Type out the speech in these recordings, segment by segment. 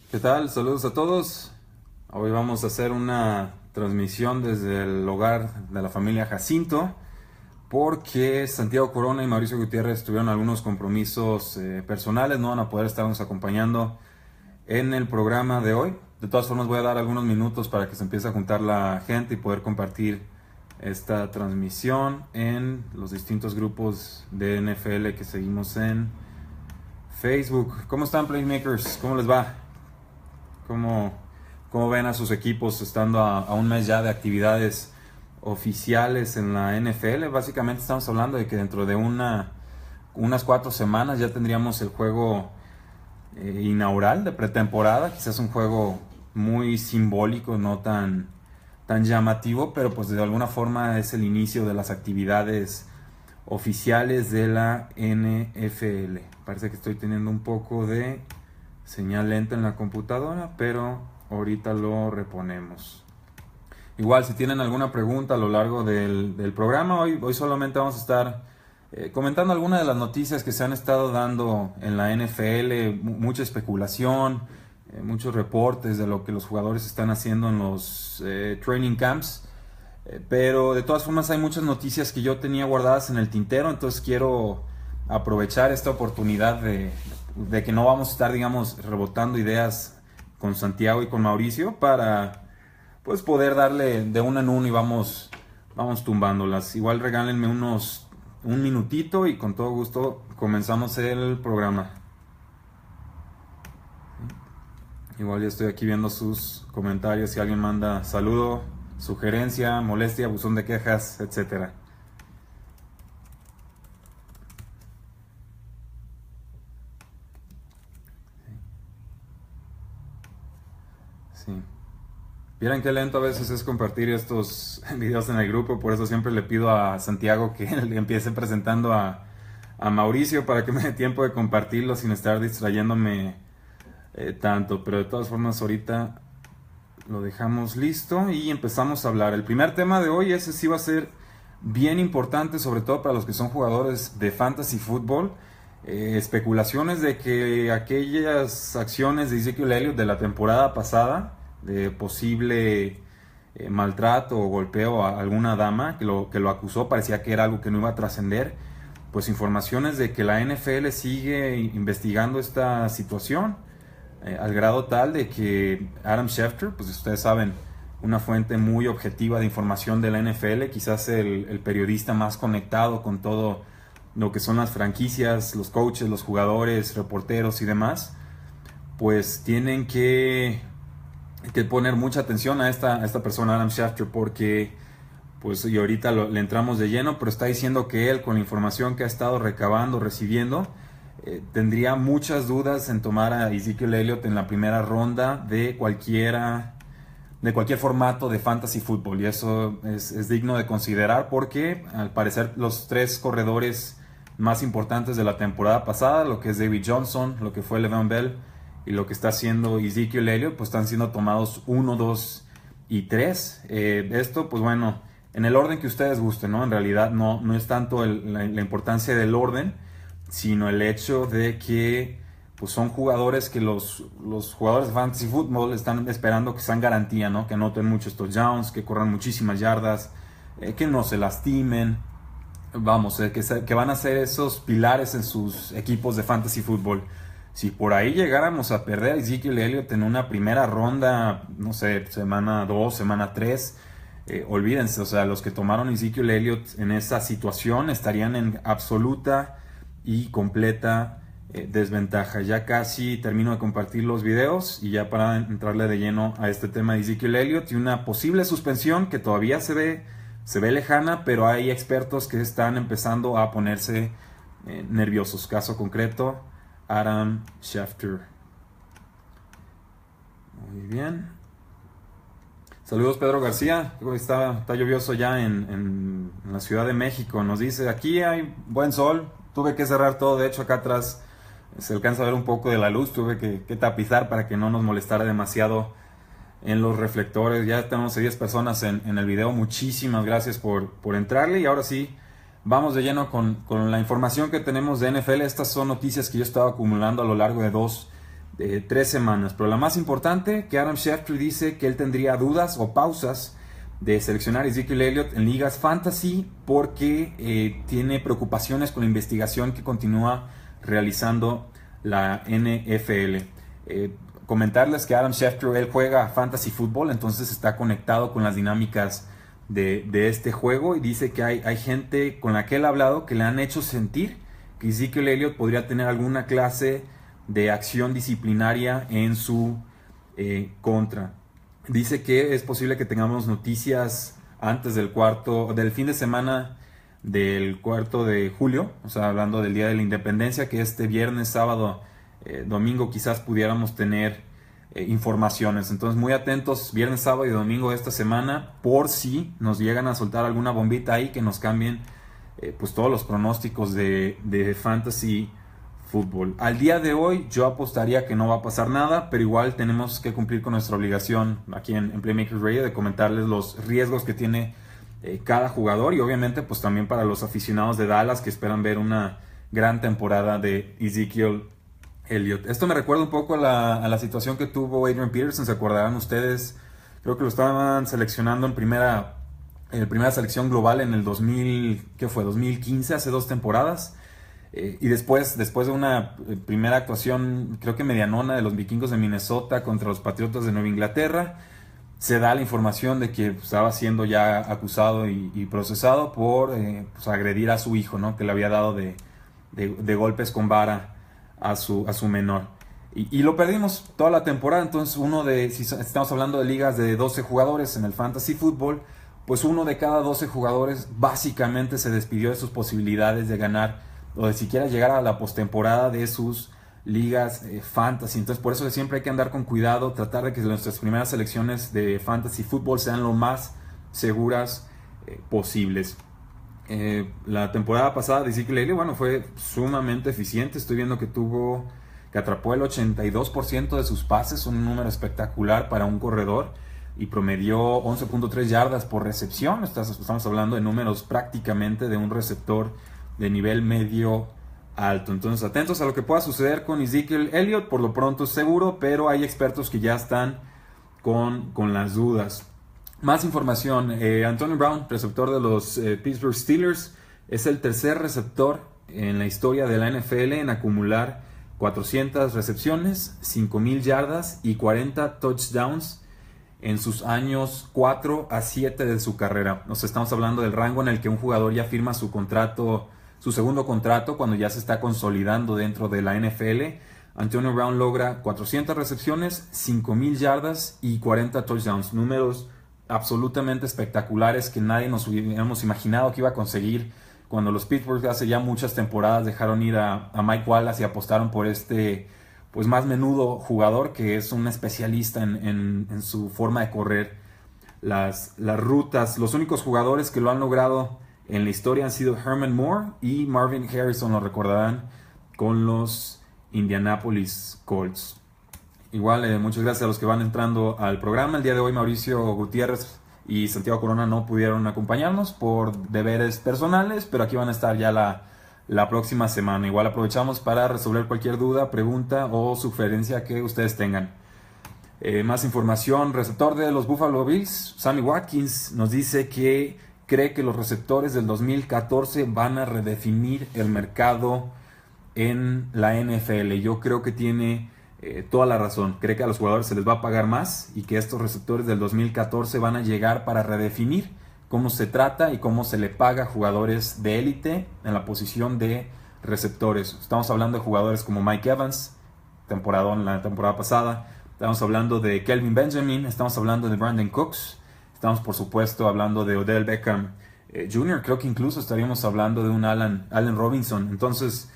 ¿Qué tal? Saludos a todos. Hoy vamos a hacer una transmisión desde el hogar de la familia Jacinto porque Santiago Corona y Mauricio Gutiérrez tuvieron algunos compromisos personales, no van a poder estarnos acompañando en el programa de hoy. De todas formas voy a dar algunos minutos para que se empiece a juntar la gente y poder compartir esta transmisión en los distintos grupos de NFL que seguimos en Facebook. ¿Cómo están, Playmakers? ¿Cómo les va? ¿Cómo, cómo ven a sus equipos estando a un mes ya de actividades oficiales en la NFL? Básicamente estamos hablando de que dentro de unas 4 semanas ya tendríamos el juego inaugural de pretemporada. Quizás un juego muy simbólico, no tan llamativo, pero pues de alguna forma es el inicio de las actividades oficiales de la NFL. Parece que estoy teniendo un poco de señal lenta en la computadora, pero ahorita lo reponemos. Igual, si tienen alguna pregunta a lo largo del programa, hoy solamente vamos a estar comentando algunas de las noticias que se han estado dando en la NFL, mucha especulación, muchos reportes de lo que los jugadores están haciendo en los training camps, pero de todas formas hay muchas noticias que yo tenía guardadas en el tintero, entonces quiero aprovechar esta oportunidad de que no vamos a estar, digamos, rebotando ideas con Santiago y con Mauricio para pues poder darle de uno en uno y vamos tumbándolas. Igual regálenme un minutito y con todo gusto comenzamos el programa. Igual ya estoy aquí viendo sus comentarios, si alguien manda saludo, sugerencia, molestia, buzón de quejas, etcétera. Sí. Vieran qué lento a veces es compartir estos videos en el grupo, por eso siempre le pido a Santiago que le empiece presentando a Mauricio para que me dé tiempo de compartirlo sin estar distrayéndome tanto. Pero de todas formas ahorita lo dejamos listo y empezamos a hablar. El primer tema de hoy, ese sí va a ser bien importante, sobre todo para los que son jugadores de fantasy fútbol. Especulaciones de que aquellas acciones de Ezekiel Elliott de la temporada pasada, de posible maltrato o golpeo a alguna dama que lo acusó, parecía que era algo que no iba a trascender. Pues informaciones de que la NFL sigue investigando esta situación, al grado tal de que Adam Schefter, pues ustedes saben, una fuente muy objetiva de información de la NFL, quizás el periodista más conectado con todo lo que son las franquicias, los coaches, los jugadores, reporteros y demás, pues tienen que poner mucha atención a esta persona, Adam Schefter, porque pues y ahorita le entramos de lleno, pero está diciendo que él, con la información que ha estado recabando, recibiendo, tendría muchas dudas en tomar a Ezekiel Elliott en la primera ronda de cualquier formato de fantasy fútbol, y eso es digno de considerar porque al parecer los 3 corredores más importantes de la temporada pasada, lo que es David Johnson, lo que fue Le'Veon Bell y lo que está haciendo Ezekiel Elliott, pues están siendo tomados 1, 2 y 3. Esto, pues bueno, en el orden que ustedes gusten, ¿no? En realidad no es tanto la importancia del orden, sino el hecho de que pues son jugadores que los jugadores de fantasy football están esperando que sean garantía, ¿no? Que anoten muchos touchdowns, que corran muchísimas yardas, que no se lastimen. Vamos, que van a ser esos pilares en sus equipos de fantasy football. Si por ahí llegáramos a perder a Ezekiel Elliott en una primera ronda, no sé, semana 2, semana 3, olvídense, o sea, los que tomaron a Ezekiel Elliott en esa situación estarían en absoluta y completa desventaja. Ya casi termino de compartir los videos y ya para entrarle de lleno a este tema de Ezekiel Elliott y una posible suspensión que todavía se ve lejana, pero hay expertos que están empezando a ponerse nerviosos. Caso concreto, Adam Schefter. Muy bien. Saludos, Pedro García. Está lluvioso ya en la Ciudad de México. Nos dice, aquí hay buen sol. Tuve que cerrar todo. De hecho, acá atrás se alcanza a ver un poco de la luz. Tuve que tapizar para que no nos molestara demasiado en los reflectores. Ya tenemos 10 personas en el video. Muchísimas gracias por entrarle. Y ahora sí, vamos de lleno con la información que tenemos de NFL. Estas son noticias que yo estaba acumulando a lo largo de 2 3 semanas. Pero la más importante, que Adam Schefter dice que él tendría dudas o pausas de seleccionar a Ezekiel Elliott en ligas fantasy porque tiene preocupaciones con la investigación que continúa realizando la NFL. Comentarles que Adam Schefter, él juega fantasy fútbol, entonces está conectado con las dinámicas de este juego, y dice que hay gente con la que él ha hablado que le han hecho sentir que Ezekiel Elliott podría tener alguna clase de acción disciplinaria en su contra. Dice que es posible que tengamos noticias antes del fin de semana del 4 de julio, o sea, hablando del Día de la Independencia, que este viernes, sábado, domingo quizás pudiéramos tener informaciones. Entonces muy atentos viernes, sábado y domingo de esta semana, por si nos llegan a soltar alguna bombita ahí que nos cambien pues todos los pronósticos de fantasy fútbol. Al día de hoy yo apostaría que no va a pasar nada, pero igual tenemos que cumplir con nuestra obligación aquí en Playmakers Radio de comentarles los riesgos que tiene cada jugador, y obviamente pues también para los aficionados de Dallas que esperan ver una gran temporada de Ezekiel Elliott. Esto me recuerda un poco a la situación que tuvo Adrian Peterson. ¿Se acordarán ustedes? Creo que lo estaban seleccionando en primera selección global en el 2015, hace 2 temporadas. Y después de una primera actuación, creo que medianona, de los vikingos de Minnesota contra los Patriotas de Nueva Inglaterra, se da la información de que estaba siendo ya acusado y procesado por pues agredir a su hijo, ¿no? Que le había dado de golpes con vara a su menor. Y lo perdimos toda la temporada. Entonces si estamos hablando de ligas de 12 jugadores en el fantasy fútbol, pues uno de cada 12 jugadores básicamente se despidió de sus posibilidades de ganar o de siquiera llegar a la postemporada de sus ligas fantasy. Entonces por eso siempre hay que andar con cuidado, tratar de que nuestras primeras selecciones de fantasy fútbol sean lo más seguras posibles. La temporada pasada de Ezekiel Elliott, bueno, fue sumamente eficiente. Estoy viendo que atrapó el 82% de sus pases, un número espectacular para un corredor, y promedió 11.3 yardas por recepción. Estamos hablando de números prácticamente de un receptor de nivel medio alto. Entonces atentos a lo que pueda suceder con Ezekiel Elliott. Por lo pronto es seguro, pero hay expertos que ya están con las dudas. Más información. Antonio Brown, receptor de los Pittsburgh Steelers, es el tercer receptor en la historia de la NFL en acumular 400 recepciones, 5,000 yardas y 40 touchdowns en sus años 4 a 7 de su carrera. Nos estamos hablando del rango en el que un jugador ya firma su segundo contrato, cuando ya se está consolidando dentro de la NFL. Antonio Brown logra 400 recepciones, 5,000 yardas y 40 touchdowns. Números absolutamente espectaculares que nadie nos hubiéramos imaginado que iba a conseguir cuando los Pittsburgh hace ya muchas temporadas dejaron ir a Mike Wallace y apostaron por este pues más menudo jugador que es un especialista en su forma de correr las rutas. Los únicos jugadores que lo han logrado en la historia han sido Herman Moore y Marvin Harrison, lo recordarán, con los Indianapolis Colts. Igual, muchas gracias a los que van entrando al programa. El día de hoy Mauricio Gutiérrez y Santiago Corona no pudieron acompañarnos por deberes personales, pero aquí van a estar ya la próxima semana. Igual aprovechamos para resolver cualquier duda, pregunta o sugerencia que ustedes tengan. Más información. Receptor de los Buffalo Bills, Sammy Watkins, nos dice que cree que los receptores del 2014 van a redefinir el mercado en la NFL. Yo creo que tiene toda la razón. Cree que a los jugadores se les va a pagar más y que estos receptores del 2014 van a llegar para redefinir cómo se trata y cómo se le paga a jugadores de élite en la posición de receptores. Estamos hablando de jugadores como Mike Evans, la temporada pasada. Estamos hablando de Kelvin Benjamin, estamos hablando de Brandon Cooks, estamos por supuesto hablando de Odell Beckham Jr. Creo que incluso estaríamos hablando de un Allen Robinson. Entonces,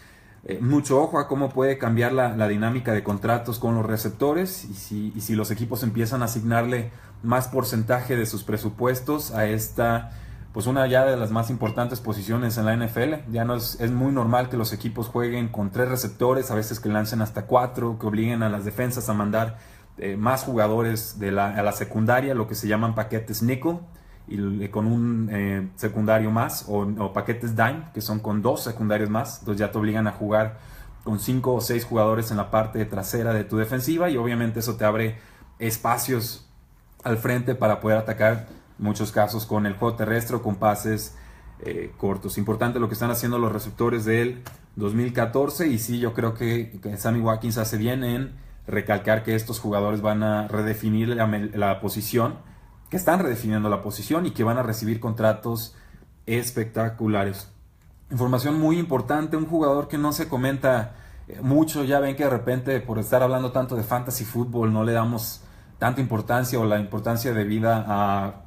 mucho ojo a cómo puede cambiar la dinámica de contratos con los receptores y si los equipos empiezan a asignarle más porcentaje de sus presupuestos a esta, pues una ya de las más importantes posiciones en la NFL. Ya no es muy normal que los equipos jueguen con 3 receptores, a veces que lancen hasta 4, que obliguen a las defensas a mandar más jugadores a la secundaria, lo que se llaman paquetes nickel, y con un secundario más, o paquetes dime, que son con 2 secundarios más. Entonces ya te obligan a jugar con 5 o 6 jugadores en la parte trasera de tu defensiva, y obviamente eso te abre espacios al frente para poder atacar, en muchos casos con el juego terrestre o con pases cortos. Importante lo que están haciendo los receptores del 2014, y sí, yo creo que Sammy Watkins hace bien en recalcar que estos jugadores van a redefinir la posición, que están redefiniendo la posición y que van a recibir contratos espectaculares. Información muy importante, un jugador que no se comenta mucho. Ya ven que de repente, por estar hablando tanto de fantasy fútbol, no le damos tanta importancia o la importancia debida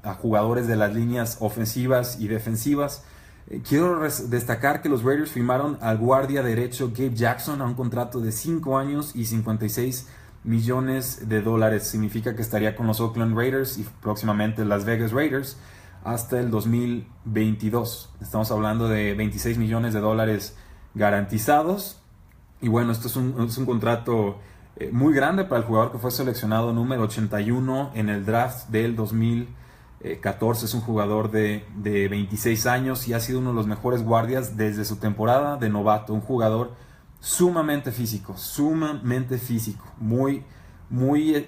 a jugadores de las líneas ofensivas y defensivas. Quiero destacar que los Raiders firmaron al guardia derecho Gabe Jackson a un contrato de 5 años y $56 millones. Significa que estaría con los Oakland Raiders y próximamente Las Vegas Raiders hasta el 2022. Estamos hablando de $26 millones garantizados. Y bueno, esto es un contrato muy grande para el jugador que fue seleccionado número 81 en el draft del 2014. Es un jugador de 26 años y ha sido uno de los mejores guardias desde su temporada de novato. Un jugador sumamente físico, muy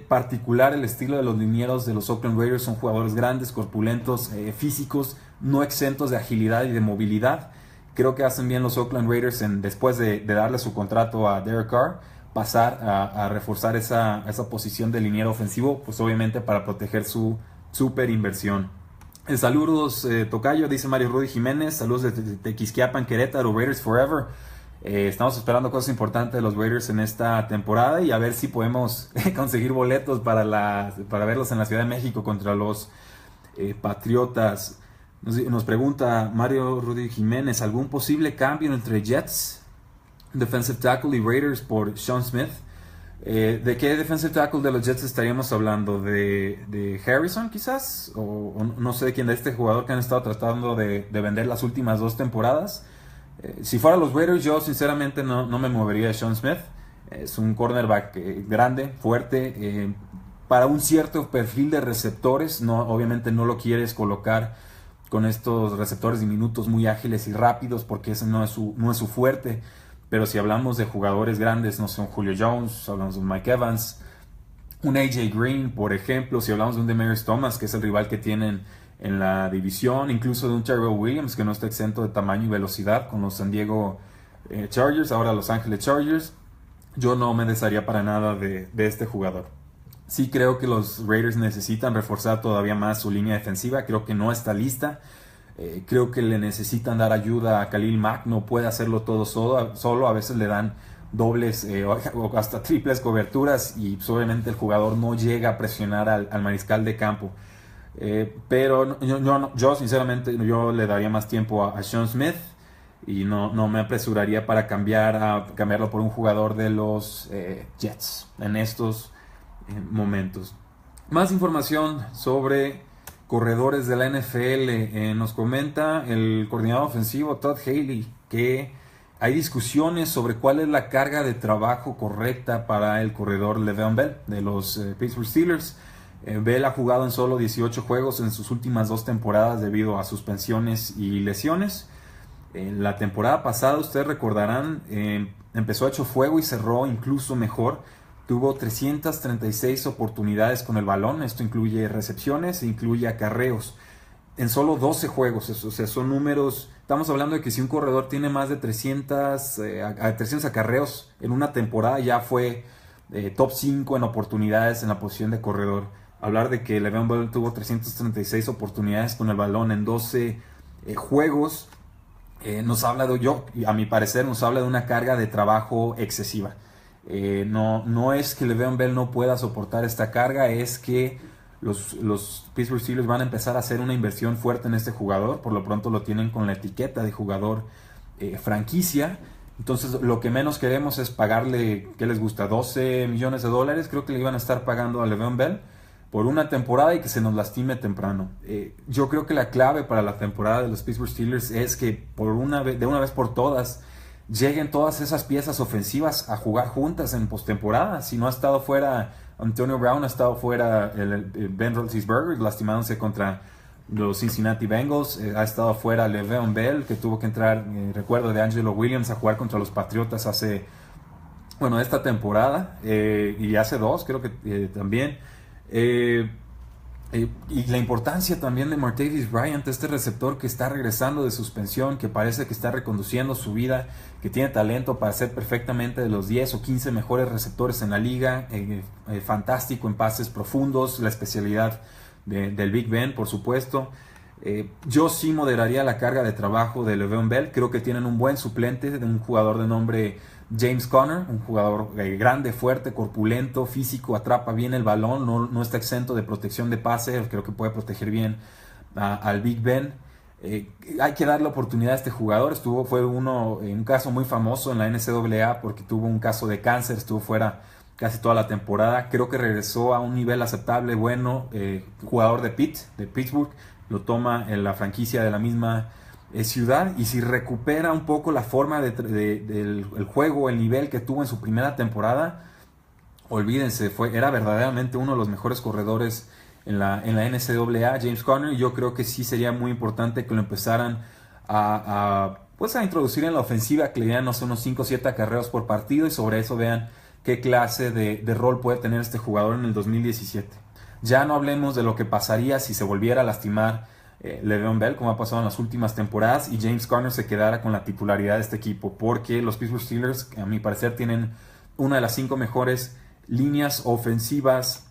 particular el estilo de los linieros de los Oakland Raiders. Son jugadores grandes, corpulentos, físicos, no exentos de agilidad y de movilidad. Creo que hacen bien los Oakland Raiders después de darle su contrato a Derek Carr, pasar a reforzar esa posición de liniero ofensivo, pues obviamente para proteger su super inversión. Saludos, Tocayo, dice Mario Rudy Jiménez. Saludos de Tequisquiapan, Querétaro, Raiders Forever. Estamos esperando cosas importantes de los Raiders en esta temporada y a ver si podemos conseguir boletos para verlos en la Ciudad de México contra los Patriotas. Nos pregunta Mario Rudy Jiménez, ¿algún posible cambio entre Jets, defensive tackle, y Raiders por Sean Smith? ¿De qué defensive tackle de los Jets estaríamos hablando? ¿De Harrison quizás? O no sé de quién, de este jugador que han estado tratando de vender las últimas 2 temporadas. Si fuera los Raiders, yo sinceramente no me movería de Sean Smith. Es un cornerback grande, fuerte, para un cierto perfil de receptores. Obviamente no lo quieres colocar con estos receptores diminutos muy ágiles y rápidos, porque ese no es su fuerte. Pero si hablamos de jugadores grandes, no sé, un Julio Jones, hablamos de un Mike Evans, un AJ Green, por ejemplo, si hablamos de un Demaryius Thomas, que es el rival que tienen en la división, incluso de un Tyrell Williams, que no está exento de tamaño y velocidad con los San Diego Chargers, ahora Los Ángeles Chargers, yo no me desharía para nada de este jugador. Sí creo que los Raiders necesitan reforzar todavía más su línea defensiva, creo que no está lista. Creo que le necesitan dar ayuda a Khalil Mack, no puede hacerlo todo solo, a veces le dan dobles o hasta triples coberturas y pues, obviamente el jugador no llega a presionar al mariscal de campo. Pero yo sinceramente yo le daría más tiempo a Sean Smith y no me apresuraría para cambiarlo por un jugador de los Jets en estos momentos. Más información sobre corredores de la NFL. Nos comenta el coordinador ofensivo Todd Haley que hay discusiones sobre cuál es la carga de trabajo correcta para el corredor Le'Veon Bell de los Pittsburgh Steelers. Bell ha jugado en solo 18 juegos en sus últimas 2 temporadas debido a suspensiones y lesiones. En la temporada pasada, ustedes recordarán, empezó hecho fuego y cerró incluso mejor. Tuvo 336 oportunidades con el balón. Esto incluye recepciones e incluye acarreos en solo 12 juegos. O sea, son números. Estamos hablando de que si un corredor tiene más de 300 acarreos en una temporada, ya fue top 5 en oportunidades en la posición de corredor. Hablar de que Le'Veon Bell tuvo 336 oportunidades con el balón en 12 juegos, nos habla a mi parecer, nos habla de una carga de trabajo excesiva. No es que Le'Veon Bell no pueda soportar esta carga, es que los Pittsburgh Steelers van a empezar a hacer una inversión fuerte en este jugador. Por lo pronto lo tienen con la etiqueta de jugador franquicia. Entonces lo que menos queremos es pagarle, ¿qué les gusta? $12 millones. Creo que le iban a estar pagando a Le'Veon Bell por una temporada y que se nos lastime temprano. Yo creo que la clave para la temporada de los Pittsburgh Steelers es que de una vez por todas lleguen todas esas piezas ofensivas a jugar juntas en postemporada. Si no ha estado fuera Antonio Brown, ha estado fuera el Ben Roethlisberger lastimándose contra los Cincinnati Bengals, ha estado fuera Le'Veon Bell, que tuvo que entrar, recuerdo de Angelo Williams, a jugar contra los Patriotas hace bueno, esta temporada y hace dos, creo que también. Eh, y la importancia también de Martavis Bryant, este receptor que está regresando de suspensión, que parece que está reconduciendo su vida, que tiene talento para ser perfectamente de los 10 o 15 mejores receptores en la liga, fantástico en pases profundos, la especialidad del Big Ben, por supuesto. Yo sí moderaría la carga de trabajo de Le'Veon Bell. Creo que tienen un buen suplente de un jugador de nombre James Conner, un jugador grande, fuerte, corpulento, físico, atrapa bien el balón, no está exento de protección de pase, creo que puede proteger bien al Big Ben. Hay que darle oportunidad a este jugador. Fue un caso muy famoso en la NCAA porque tuvo un caso de cáncer, estuvo fuera casi toda la temporada. Creo que regresó a un nivel aceptable, bueno. Jugador de Pittsburgh, lo toma en la franquicia de la misma ciudad, y si recupera un poco la forma del juego, el nivel que tuvo en su primera temporada, olvídense, era verdaderamente uno de los mejores corredores en la NCAA, James Conner, y yo creo que sí sería muy importante que lo empezaran pues a introducir en la ofensiva, que le dieran unos 5 o 7 acarreos por partido, y sobre eso vean qué clase de rol puede tener este jugador en el 2017. Ya no hablemos de lo que pasaría si se volviera a lastimar Le'Veon Bell, como ha pasado en las últimas temporadas, y James Conner se quedara con la titularidad de este equipo, porque los Pittsburgh Steelers, a mi parecer, tienen una de las 5 mejores líneas ofensivas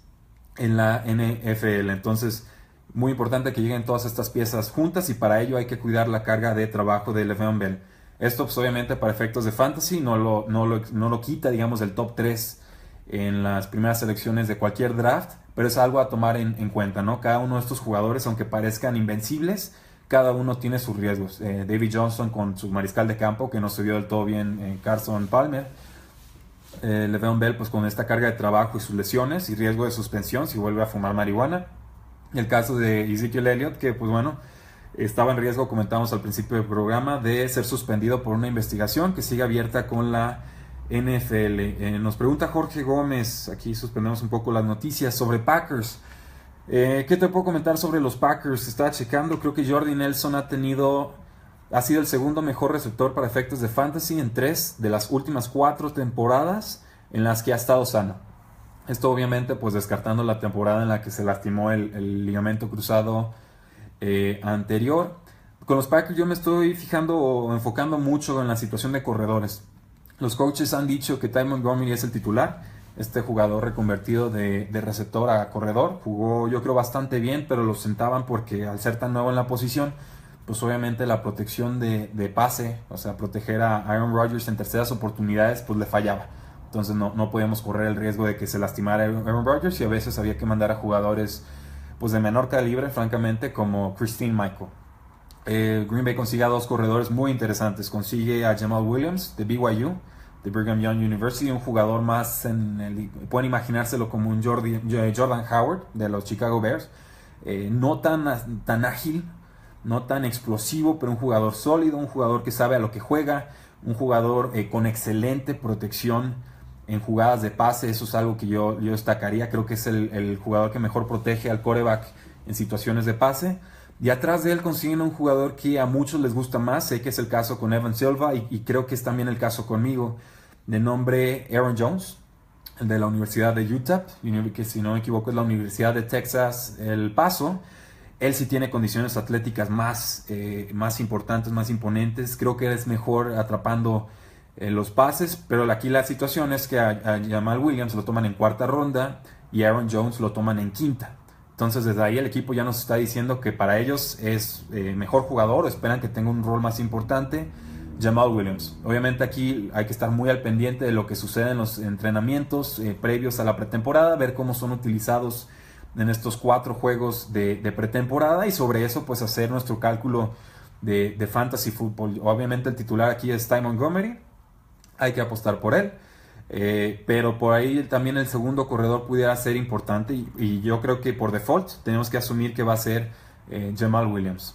en la NFL. Entonces, muy importante que lleguen todas estas piezas juntas, y para ello hay que cuidar la carga de trabajo de Le'Veon Bell. Esto, pues, obviamente, para efectos de fantasy no lo quita, digamos, del top 3 en las primeras selecciones de cualquier draft, pero es algo a tomar en cuenta, ¿no? Cada uno de estos jugadores, aunque parezcan invencibles, cada uno tiene sus riesgos. David Johnson con su mariscal de campo, que no se vio del todo bien, Carson Palmer. Le'Veon Bell, pues, con esta carga de trabajo y sus lesiones y riesgo de suspensión si vuelve a fumar marihuana. El caso de Ezekiel Elliott, que, pues bueno, estaba en riesgo, comentamos al principio del programa, de ser suspendido por una investigación que sigue abierta con la NFL. Nos pregunta Jorge Gómez, aquí suspendemos un poco las noticias, sobre Packers. ¿Qué te puedo comentar sobre los Packers? Estaba checando, creo que Jordy Nelson ha sido el segundo mejor receptor para efectos de fantasy en 3 de las últimas 4 temporadas en las que ha estado sano. Esto, obviamente, pues descartando la temporada en la que se lastimó el ligamento cruzado anterior. Con los Packers yo me estoy fijando o enfocando mucho en la situación de corredores. Los coaches han dicho que Ty Montgomery es el titular, este jugador reconvertido de receptor a corredor. Jugó, yo creo, bastante bien, pero lo sentaban porque, al ser tan nuevo en la posición, pues obviamente la protección de pase, o sea, proteger a Aaron Rodgers en terceras oportunidades, pues le fallaba. Entonces no podíamos correr el riesgo de que se lastimara Aaron Rodgers, y a veces había que mandar a jugadores, pues, de menor calibre, francamente, como Christine Michael. Green Bay consigue a 2 corredores muy interesantes. Consigue a Jamal Williams de BYU, de Brigham Young University, un jugador más pueden imaginárselo como un Jordan Howard de los Chicago Bears. No tan ágil, no tan explosivo, pero un jugador sólido, un jugador que sabe a lo que juega, un jugador con excelente protección en jugadas de pase. Eso es algo que yo destacaría. Creo que es el jugador que mejor protege al quarterback en situaciones de pase. Y atrás de él consiguen un jugador que a muchos les gusta más. Sé que es el caso con Evan Silva, y creo que es también el caso conmigo, de nombre Aaron Jones, de la Universidad de Utah, que, si no me equivoco, es la Universidad de Texas El Paso. Él sí tiene condiciones atléticas más importantes, más imponentes. Creo que es mejor atrapando los pases, pero aquí la situación es que a Jamal Williams lo toman en 4ª ronda y a Aaron Jones lo toman en 5ª. Entonces, desde ahí el equipo ya nos está diciendo que para ellos es mejor jugador, o esperan que tenga un rol más importante, Jamal Williams. Obviamente aquí hay que estar muy al pendiente de lo que sucede en los entrenamientos previos a la pretemporada, ver cómo son utilizados en estos 4 juegos de pretemporada, y sobre eso, pues, hacer nuestro cálculo de fantasy football. Obviamente el titular aquí es Ty Montgomery, hay que apostar por él. Pero por ahí también el segundo corredor pudiera ser importante, y yo creo que por default tenemos que asumir que va a ser Jamal Williams.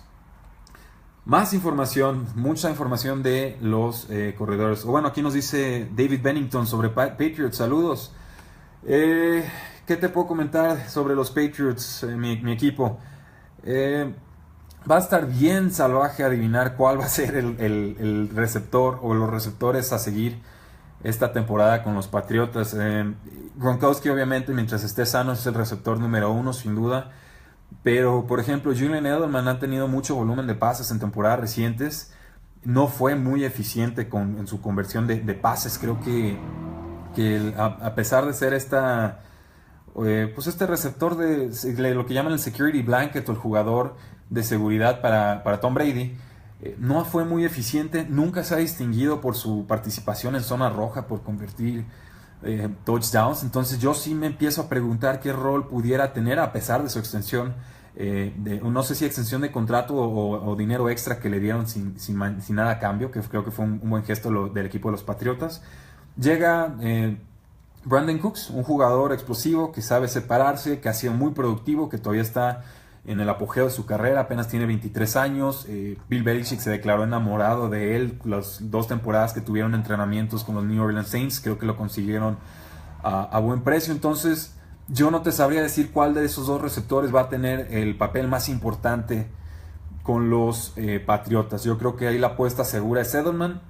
Más información, mucha información de los corredores. Bueno, aquí nos dice David Bennington sobre Patriots. Saludos. ¿Qué te puedo comentar sobre los Patriots, mi equipo? Va a estar bien salvaje adivinar cuál va a ser el receptor o los receptores a seguir esta temporada con los Patriotas. Gronkowski obviamente mientras esté sano es el receptor número 1 sin duda, pero por ejemplo Julian Edelman ha tenido mucho volumen de pases en temporadas recientes, no fue muy eficiente en su conversión de pases. Creo que a pesar de ser pues este receptor de lo que llaman el security blanket o el jugador de seguridad para Tom Brady, no fue muy eficiente, nunca se ha distinguido por su participación en zona roja, por convertir touchdowns. Entonces yo sí me empiezo a preguntar qué rol pudiera tener a pesar de su extensión, no sé si extensión de contrato o dinero extra que le dieron sin nada a cambio, que creo que fue un buen gesto del equipo de los Patriotas. Llega Brandon Cooks, un jugador explosivo que sabe separarse, que ha sido muy productivo, que todavía está en el apogeo de su carrera, apenas tiene 23 años. Bill Belichick se declaró enamorado de él las 2 temporadas que tuvieron entrenamientos con los New Orleans Saints, creo que lo consiguieron a buen precio. Entonces yo no te sabría decir cuál de esos 2 receptores va a tener el papel más importante con los Patriotas. Yo creo que ahí la apuesta segura es Edelman.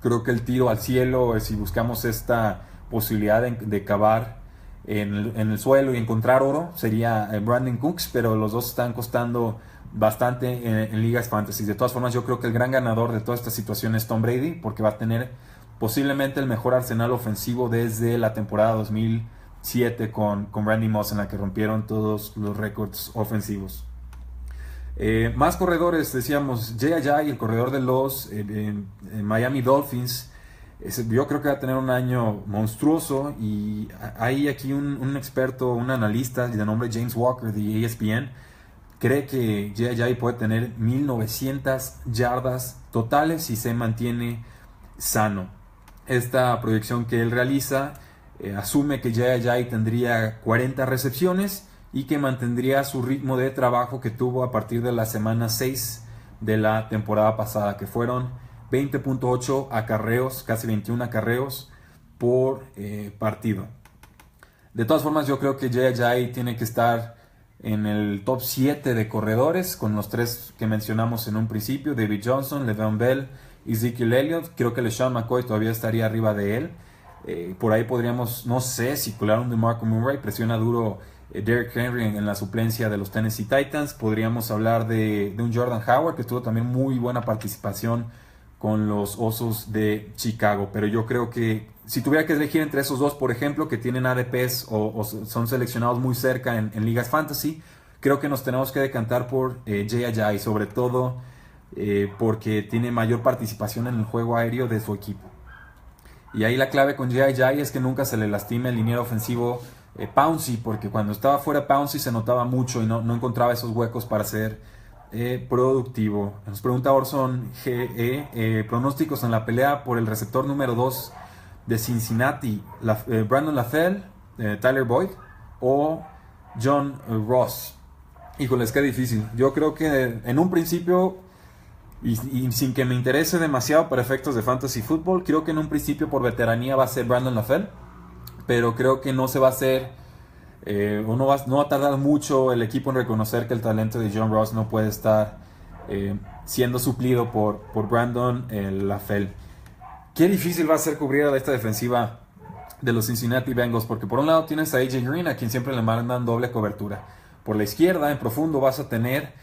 Creo que el tiro al cielo, si buscamos esta posibilidad de cavar en el suelo y encontrar oro, sería Brandon Cooks, pero los 2 están costando bastante en ligas fantasy. De todas formas, yo creo que el gran ganador de toda esta situación es Tom Brady, porque va a tener posiblemente el mejor arsenal ofensivo desde la temporada 2007 con Randy Moss, en la que rompieron todos los récords ofensivos. Más corredores, decíamos, Jay Ajayi, el corredor de los Miami Dolphins. Yo creo que va a tener un año monstruoso, y hay aquí un experto, un analista de nombre James Walker de ESPN, cree que Jay Ajayi puede tener 1900 yardas totales si se mantiene sano. Esta proyección que él realiza asume que Jay Ajayi tendría 40 recepciones y que mantendría su ritmo de trabajo que tuvo a partir de la semana 6 de la temporada pasada, que fueron 20.8 acarreos, casi 21 acarreos por partido. De todas formas, yo creo que Jay Ajayi tiene que estar en el top 7 de corredores, con los 3 que mencionamos en un principio: David Johnson, Le'Veon Bell y Ezekiel Elliott. Creo que LeSean McCoy todavía estaría arriba de él. Por ahí podríamos, no sé, si colar un DeMarco Murray, presiona duro Derrick Henry en la suplencia de los Tennessee Titans. Podríamos hablar de un Jordan Howard, que tuvo también muy buena participación con los Osos de Chicago. Pero yo creo que si tuviera que elegir entre esos 2, por ejemplo, que tienen ADPs o son seleccionados muy cerca en ligas fantasy, creo que nos tenemos que decantar por Jay Ajayi, sobre todo porque tiene mayor participación en el juego aéreo de su equipo. Y ahí la clave con Jay Ajayi es que nunca se le lastime el liniero ofensivo Pouncey, porque cuando estaba fuera Pouncey se notaba mucho y no encontraba esos huecos para ser productivo. Nos pregunta Orson GE, pronósticos en la pelea por el receptor número 2 de Cincinnati, Brandon LaFell, Tyler Boyd o John Ross. Híjoles, qué difícil. Yo creo que en un principio, y sin que me interese demasiado para efectos de fantasy football, creo que en un principio por veteranía va a ser Brandon LaFell, pero creo que no se va a hacer no va a tardar mucho el equipo en reconocer que el talento de John Ross no puede estar siendo suplido por Brandon LaFell. Qué difícil va a ser cubrir a esta defensiva de los Cincinnati Bengals, porque por un lado tienes a AJ Green, a quien siempre le mandan doble cobertura. Por la izquierda, en profundo, vas a tener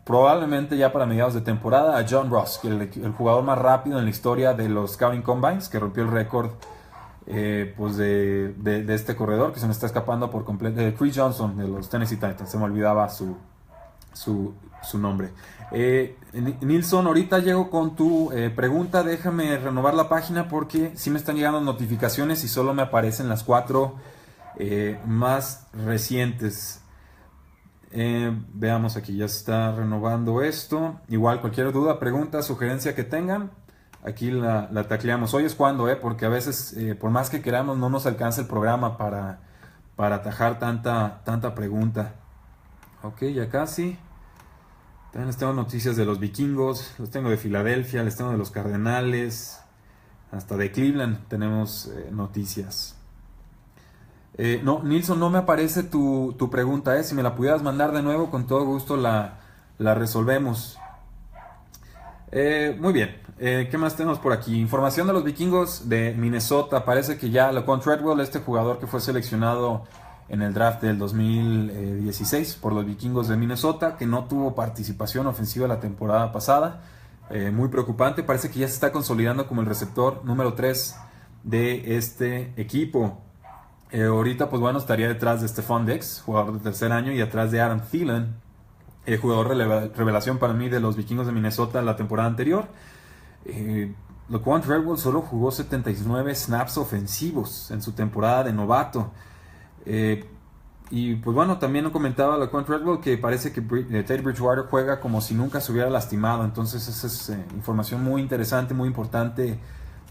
probablemente ya para mediados de temporada a John Ross, que el jugador más rápido en la historia de los Scouting Combines, que rompió el récord pues de este corredor que se me está escapando por completo, de Chris Johnson de los Tennessee Titans, se me olvidaba su nombre. Nilson, ahorita llego con tu pregunta. Déjame renovar la página porque sí me están llegando notificaciones y solo me aparecen las 4 más recientes. Veamos, aquí ya está renovando esto. Igual cualquier duda, pregunta, sugerencia que tengan, aquí la tacleamos. Hoy es cuando, porque a veces por más que queramos no nos alcanza el programa para atajar tanta pregunta. Ok, ya casi. También les tengo noticias de los vikingos, les tengo de Filadelfia, les tengo de los Cardenales, hasta de Cleveland tenemos noticias. No, Nilson, no me aparece tu pregunta, si me la pudieras mandar de nuevo, con todo gusto la resolvemos. Muy bien, ¿Qué más tenemos por aquí? Información de los vikingos de Minnesota. Parece que ya Laquan Treadwell, este jugador que fue seleccionado en el draft del 2016 por los vikingos de Minnesota, que no tuvo participación ofensiva la temporada pasada. Muy preocupante. Parece que ya se está consolidando como el receptor número 3 de este equipo. Ahorita, pues bueno, estaría detrás de Stephon Diggs, jugador de tercer año, y atrás de Adam Thielen, jugador revelación para mí de los vikingos de Minnesota la temporada anterior. Laquan Treadwell solo jugó 79 snaps ofensivos en su temporada de novato. Y pues bueno, también comentaba Laquan Treadwell que parece que Teddy Bridgewater juega como si nunca se hubiera lastimado. Entonces esa es información muy interesante, muy importante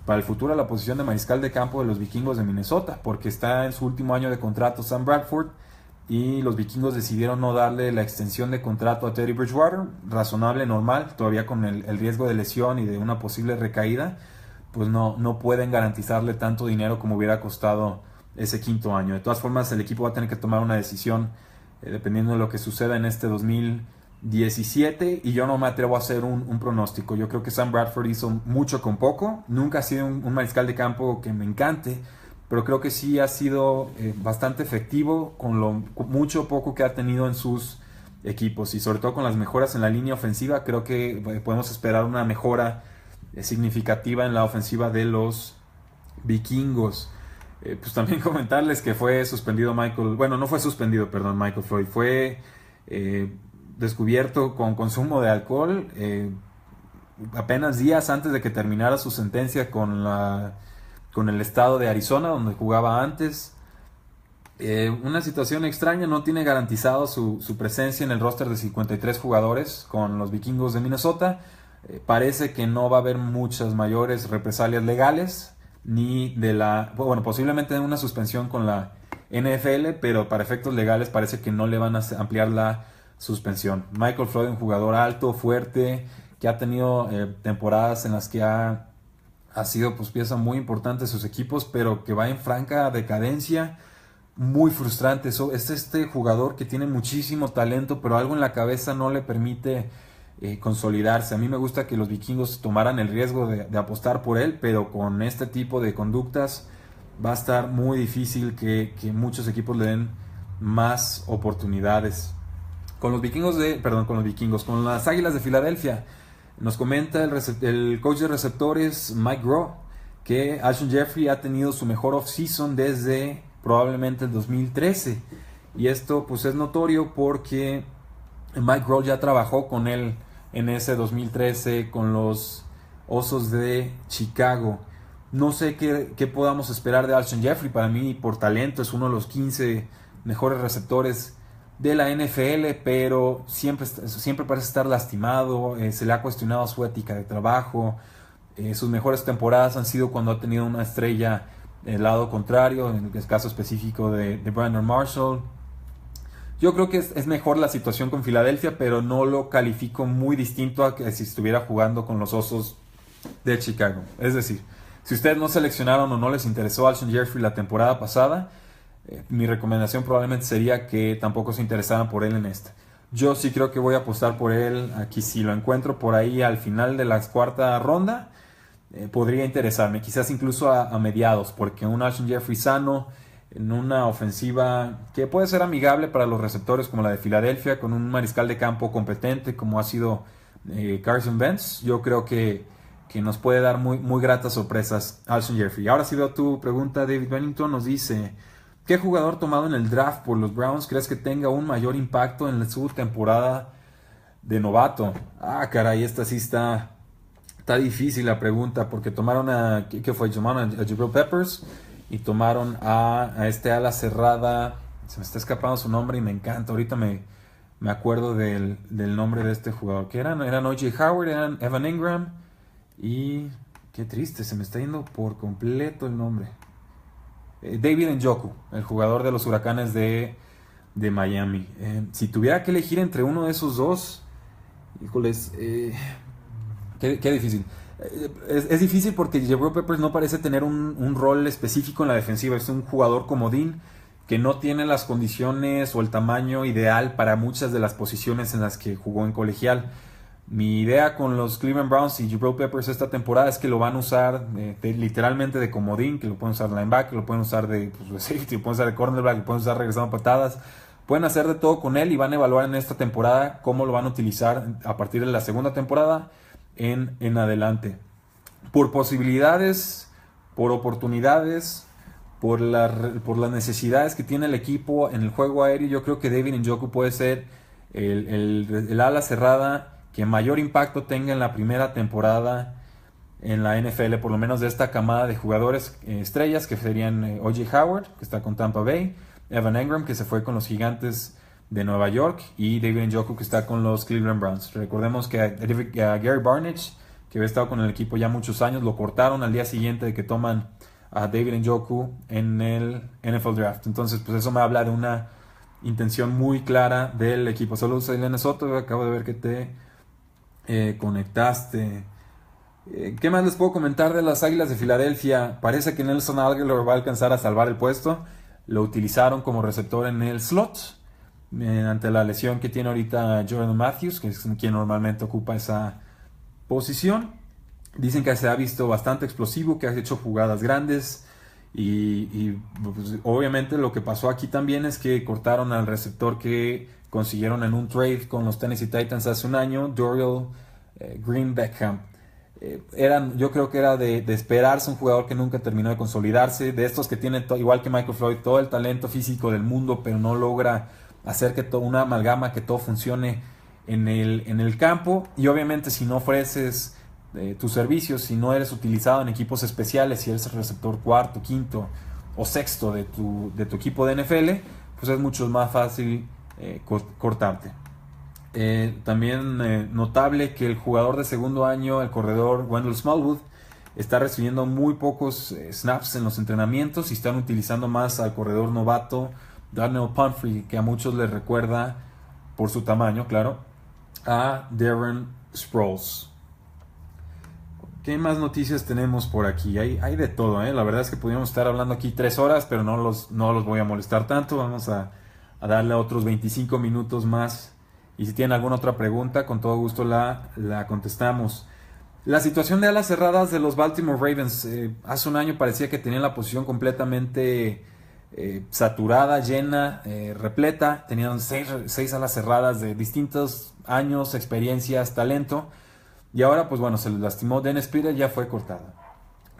para el futuro de la posición de mariscal de campo de los vikingos de Minnesota, porque está en su último año de contrato Sam Bradford, y los vikingos decidieron no darle la extensión de contrato a Teddy Bridgewater, razonable, normal, todavía con el riesgo de lesión y de una posible recaída, pues no pueden garantizarle tanto dinero como hubiera costado ese quinto año. De todas formas, el equipo va a tener que tomar una decisión dependiendo de lo que suceda en este 2017, y yo no me atrevo a hacer un pronóstico. Yo creo que Sam Bradford hizo mucho con poco. Nunca ha sido un mariscal de campo que me encante, pero creo que sí ha sido bastante efectivo con lo mucho o poco que ha tenido en sus equipos, y sobre todo con las mejoras en la línea ofensiva. Creo que podemos esperar una mejora significativa en la ofensiva de los vikingos. Pues también comentarles que fue suspendido Michael Floyd. Fue descubierto con consumo de alcohol apenas días antes de que terminara su sentencia con el estado de Arizona, donde jugaba antes. Una situación extraña. No tiene garantizado su presencia en el roster de 53 jugadores con los vikingos de Minnesota. Parece que no va a haber muchas mayores represalias legales, ni posiblemente una suspensión con la NFL, pero para efectos legales parece que no le van a ampliar la suspensión. Michael Floyd, un jugador alto, fuerte, que ha tenido temporadas en las que ha sido pues pieza muy importante de sus equipos, pero que va en franca decadencia, muy frustrante. Es este jugador que tiene muchísimo talento, pero algo en la cabeza no le permite consolidarse. A mí me gusta que los vikingos tomaran el riesgo de apostar por él, pero con este tipo de conductas va a estar muy difícil que muchos equipos le den más oportunidades. Con las Águilas de Filadelfia, nos comenta el coach de receptores Mike Groh que Alshon Jeffrey ha tenido su mejor off-season desde probablemente el 2013, y esto pues es notorio porque Mike Groh ya trabajó con él en ese 2013 con los Osos de Chicago. No sé qué podamos esperar de Alshon Jeffrey. Para mí, por talento, es uno de los 15 mejores receptores de la NFL, pero siempre parece estar lastimado. Se le ha cuestionado su ética de trabajo. Sus mejores temporadas han sido cuando ha tenido una estrella del lado contrario, en el caso específico de Brandon Marshall. Yo creo que es mejor la situación con Filadelfia, pero no lo califico muy distinto a que si estuviera jugando con los Osos de Chicago. Es decir, si ustedes no seleccionaron o no les interesó Alshon Jeffrey la temporada pasada, mi recomendación probablemente sería que tampoco se interesaran por él en esta. Yo sí creo que voy a apostar por él aquí. Si lo encuentro por ahí al final de la cuarta ronda, podría interesarme, quizás incluso a mediados, porque un Alshon Jeffrey sano en una ofensiva que puede ser amigable para los receptores como la de Filadelfia, con un mariscal de campo competente como ha sido Carson Wentz, yo creo que nos puede dar muy gratas sorpresas Alshon Jeffrey. Ahora sí veo tu pregunta. David Bennington nos dice: ¿qué jugador tomado en el draft por los Browns crees que tenga un mayor impacto en su temporada de novato? Caray, esta sí está difícil la pregunta, porque tomaron tomaron a Jabril Peppers y tomaron a este ala cerrada. Se me está escapando su nombre y me encanta. Ahorita me acuerdo del nombre de este jugador. ¿Qué eran? Eran O.J. Howard, eran Evan Ingram y... qué triste, se me está yendo por completo el nombre. David Njoku, el jugador de los Huracanes de Miami. Si tuviera que elegir entre uno de esos dos, híjoles, qué difícil. Es difícil porque Jabril Peppers no parece tener un rol específico en la defensiva. Es un jugador comodín que no tiene las condiciones o el tamaño ideal para muchas de las posiciones en las que jugó en colegial. Mi idea con los Cleveland Browns y Jabril Peppers esta temporada es que lo van a usar literalmente de comodín, que lo pueden usar de linebacker, lo pueden usar de safety, lo pueden usar de cornerback, lo pueden usar regresando patadas. Pueden hacer de todo con él y van a evaluar en esta temporada cómo lo van a utilizar a partir de la segunda temporada en adelante. Por posibilidades, por oportunidades, por las necesidades que tiene el equipo en el juego aéreo, yo creo que David Njoku puede ser el ala cerrada que mayor impacto tenga en la primera temporada en la NFL, por lo menos de esta camada de jugadores estrellas, que serían O.J. Howard, que está con Tampa Bay, Evan Engram, que se fue con los Gigantes de Nueva York, y David Njoku, que está con los Cleveland Browns. Recordemos que a Gary Barnidge, que había estado con el equipo ya muchos años, lo cortaron al día siguiente de que toman a David Njoku en el NFL Draft. Entonces, pues eso me habla de una intención muy clara del equipo. Saludos a Elena Soto, acabo de ver que te conectaste. ¿Qué más les puedo comentar de las Águilas de Filadelfia? Parece que Nelson Agholor va a alcanzar a salvar el puesto. Lo utilizaron como receptor en el slot ante la lesión que tiene ahorita Jordan Matthews, que es quien normalmente ocupa esa posición. Dicen que se ha visto bastante explosivo, que ha hecho jugadas grandes y pues, obviamente lo que pasó aquí también es que cortaron al receptor que consiguieron en un trade con los Tennessee Titans hace un año, Dorial Green Beckham. Yo creo que era de esperarse un jugador que nunca terminó de consolidarse, de estos que tienen, igual que Michael Floyd, todo el talento físico del mundo, pero no logra hacer que una amalgama, que todo funcione en el campo. Y obviamente si no ofreces tus servicios, si no eres utilizado en equipos especiales, si eres el receptor cuarto, quinto o sexto de tu equipo de NFL, pues es mucho más fácil cortarte. También notable que el jugador de segundo año, el corredor Wendell Smallwood, está recibiendo muy pocos snaps en los entrenamientos y están utilizando más al corredor novato Darnell Pumphrey, que a muchos les recuerda, por su tamaño, claro, a Darren Sproles. ¿Qué más noticias tenemos por aquí? Hay de todo, La verdad es que podríamos estar hablando aquí 3 horas, pero no los voy a molestar tanto. Vamos a darle otros 25 minutos más. Y si tienen alguna otra pregunta, con todo gusto la contestamos. La situación de alas cerradas de los Baltimore Ravens. Hace un año parecía que tenían la posición completamente saturada, llena, repleta. Tenían 6 alas cerradas de distintos años, experiencias, talento. Y ahora, pues bueno, se les lastimó Dennis Pitter, ya fue cortado.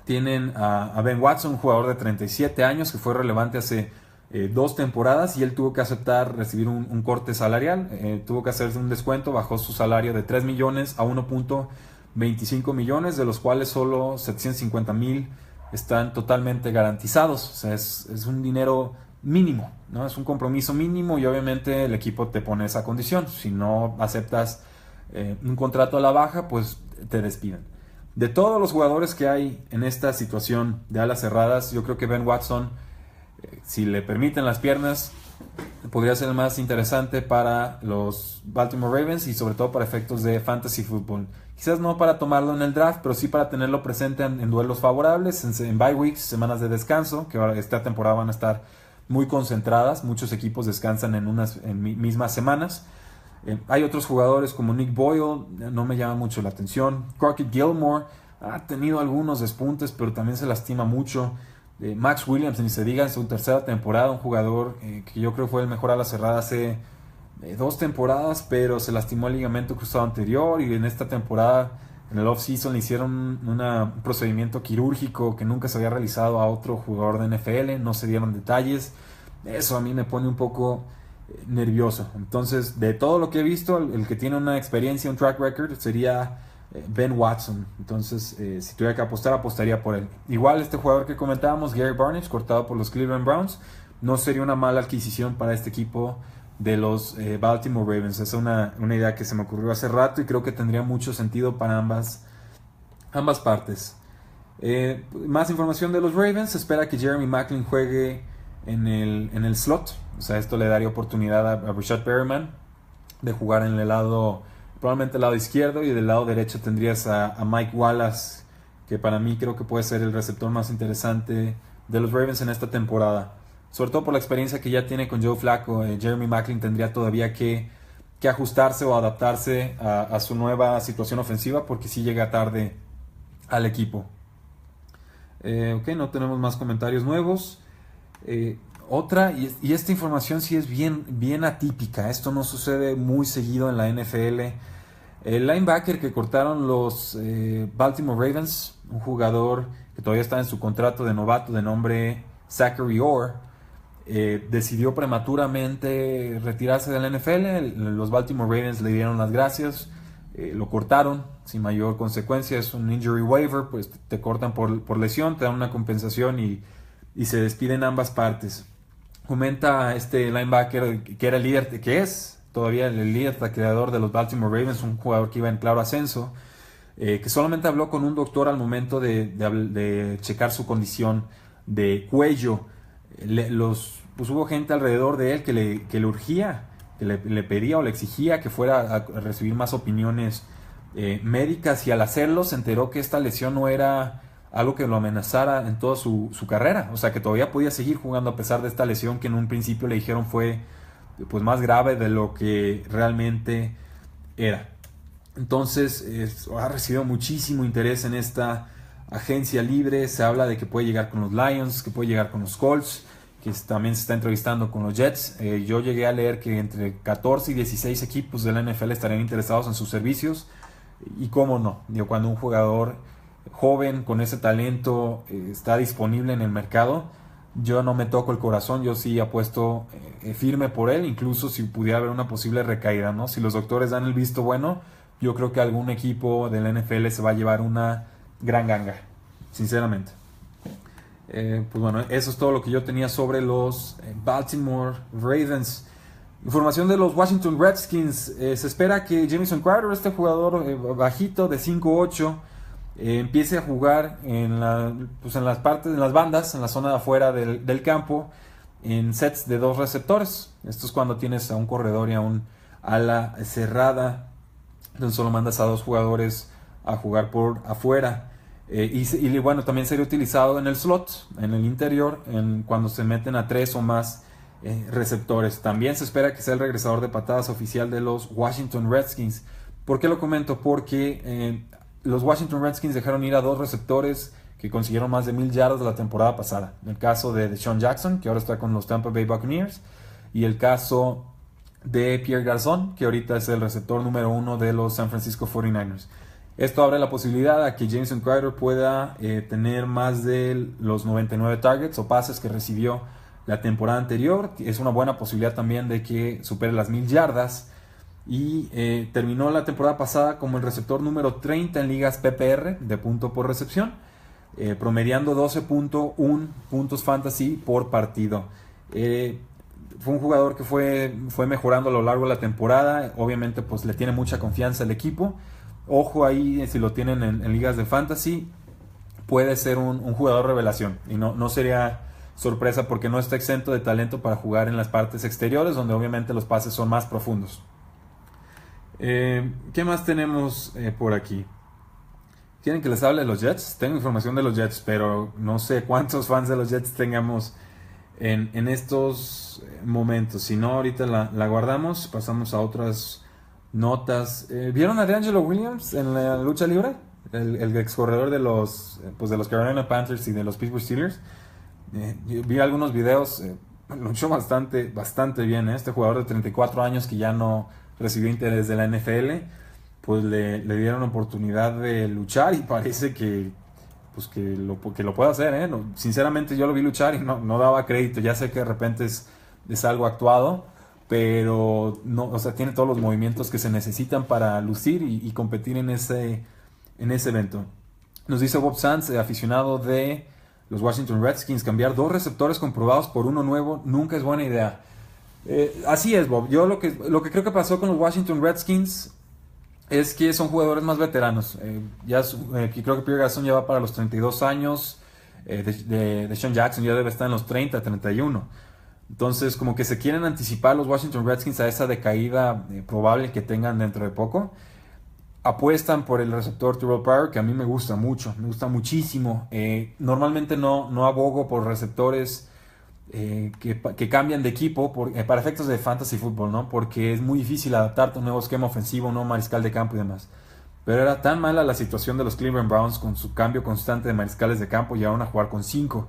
Tienen a Ben Watson, un jugador de 37 años que fue relevante hace 2 temporadas y él tuvo que aceptar recibir un corte salarial. Tuvo que hacerse un descuento, bajó su salario de 3 millones a 1.25 millones, de los cuales solo 750,000 están totalmente garantizados. O sea, es un dinero mínimo, ¿no? Es un compromiso mínimo y obviamente el equipo te pone esa condición. Si no aceptas un contrato a la baja, pues te despiden. De todos los jugadores que hay en esta situación de alas cerradas, yo creo que Ben Watson, si le permiten las piernas, podría ser el más interesante para los Baltimore Ravens y sobre todo para efectos de fantasy football. Quizás no para tomarlo en el draft, pero sí para tenerlo presente en duelos favorables, en bye weeks, semanas de descanso, que ahora esta temporada van a estar muy concentradas. Muchos equipos descansan en mismas semanas. Hay otros jugadores como Nick Boyle, no me llama mucho la atención. Crockett Gilmore ha tenido algunos despuntes, pero también se lastima mucho. Max Williams, ni se diga, en su tercera temporada, un jugador que yo creo fue el mejor ala cerrada hace 2 temporadas, pero se lastimó el ligamento cruzado anterior y en esta temporada, en el off-season, le hicieron un procedimiento quirúrgico que nunca se había realizado a otro jugador de NFL, no se dieron detalles. Eso a mí me pone un poco nervioso. Entonces, de todo lo que he visto, el que tiene una experiencia, un track record, sería Ben Watson. Entonces, si tuviera que apostar, apostaría por él. Igual este jugador que comentábamos, Gary Barnidge, cortado por los Cleveland Browns, no sería una mala adquisición para este equipo de los Baltimore Ravens. Es una idea que se me ocurrió hace rato y creo que tendría mucho sentido para ambas partes. Más información de los Ravens. Se espera que Jeremy Maclin juegue en el slot. O sea, esto le daría oportunidad a Rashad Perriman de jugar en el lado, probablemente el lado izquierdo, y del lado derecho tendrías a Mike Wallace, que para mí creo que puede ser el receptor más interesante de los Ravens en esta temporada, sobre todo por la experiencia que ya tiene con Joe Flacco. Jeremy Maclin tendría todavía que que ajustarse o adaptarse a su nueva situación ofensiva, porque sí llega tarde al equipo. Ok, no tenemos más comentarios nuevos. Otra, y esta información sí es bien atípica. Esto no sucede muy seguido en la NFL. El linebacker que cortaron los Baltimore Ravens, un jugador que todavía está en su contrato de novato de nombre Zachary Orr, decidió prematuramente retirarse de la NFL. Los Baltimore Ravens le dieron las gracias, lo cortaron sin mayor consecuencia. Es un injury waiver, pues te cortan por lesión, te dan una compensación y se despiden ambas partes. Comenta este linebacker que era el líder, que es todavía el líder creador de los Baltimore Ravens, un jugador que iba en claro ascenso, que solamente habló con un doctor al momento de checar su condición de cuello. Pues hubo gente alrededor de él que le urgía, que le pedía o le exigía que fuera a recibir más opiniones médicas, y al hacerlo se enteró que esta lesión no era algo que lo amenazara en toda su carrera, o sea que todavía podía seguir jugando a pesar de esta lesión que en un principio le dijeron fue pues más grave de lo que realmente era. Entonces ha recibido muchísimo interés en esta agencia libre. Se habla de que puede llegar con los Lions, que puede llegar con los Colts, que también se está entrevistando con los Jets. Yo llegué a leer que entre 14 y 16 equipos de la NFL estarían interesados en sus servicios. Y cómo no, digo, cuando un jugador joven con ese talento está disponible en el mercado, yo no me toco el corazón, yo sí apuesto firme por él, incluso si pudiera haber una posible recaída, ¿no? Si los doctores dan el visto bueno, yo creo que algún equipo de la NFL se va a llevar una gran ganga, sinceramente. Pues bueno, eso es todo lo que yo tenía sobre los Baltimore Ravens. Información de los Washington Redskins. Se espera que Jamison Crowder, este jugador bajito de 5'8", empiece a jugar en las partes, en las bandas, en la zona de afuera del campo, en sets de 2 receptores. Esto es cuando tienes a un corredor y a un ala cerrada, entonces solo mandas a 2 jugadores a jugar por afuera. Y bueno, también sería utilizado en el slot, en el interior, cuando se meten a 3 o más receptores. También se espera que sea el regresador de patadas oficial de los Washington Redskins. ¿Por qué lo comento? Porque los Washington Redskins dejaron ir a 2 receptores que consiguieron más de 1000 yardas la temporada pasada. El caso de DeSean Jackson, que ahora está con los Tampa Bay Buccaneers, y el caso de Pierre Garçon, que ahorita es el receptor número 1 de los San Francisco 49ers. Esto abre la posibilidad a que Jamison Crowder pueda tener más de los 99 targets o pases que recibió la temporada anterior. Es una buena posibilidad también de que supere las 1000 yardas. Y terminó la temporada pasada como el receptor número 30 en ligas PPR de punto por recepción, promediando 12.1 puntos fantasy por partido. Fue un jugador que fue mejorando a lo largo de la temporada. Obviamente pues le tiene mucha confianza el equipo. Ojo ahí, si lo tienen en ligas de fantasy, puede ser un jugador revelación. Y no sería sorpresa, porque no está exento de talento para jugar en las partes exteriores, donde obviamente los pases son más profundos. ¿Qué más tenemos por aquí? ¿Quieren que les hable de los Jets? Tengo información de los Jets, pero no sé cuántos fans de los Jets tengamos en estos momentos. Si no, ahorita la guardamos. Pasamos a otras notas. ¿Vieron a DeAngelo Williams en la lucha libre? El ex corredor de los Carolina Panthers y de los Pittsburgh Steelers. Vi algunos videos. Luchó bastante bien. Este jugador de 34 años que ya no recibió interés de la NFL, pues le dieron oportunidad de luchar, y parece que lo puede hacer. No, sinceramente yo lo vi luchar y no daba crédito. Ya sé que de repente es algo actuado, pero no, o sea, tiene todos los movimientos que se necesitan para lucir y competir en ese evento. Nos dice Bob Sands, aficionado de los Washington Redskins, cambiar 2 receptores comprobados por uno nuevo nunca es buena idea. Así es, Bob. Yo lo que creo que pasó con los Washington Redskins es que son jugadores más veteranos. Creo que Pierre Garçon ya va para los 32 años. DeSean Jackson ya debe estar en los 30, 31. Entonces, como que se quieren anticipar los Washington Redskins a esa decaída probable que tengan dentro de poco. Apuestan por el receptor Terrell Pryor, que a mí me gusta mucho, me gusta muchísimo. Normalmente no abogo por receptores que cambian de equipo para efectos de fantasy fútbol, ¿no? Porque es muy difícil adaptarte a un nuevo esquema ofensivo, un nuevo mariscal de campo y demás. Pero era tan mala la situación de los Cleveland Browns con su cambio constante de mariscales de campo, llegaron a jugar con 5,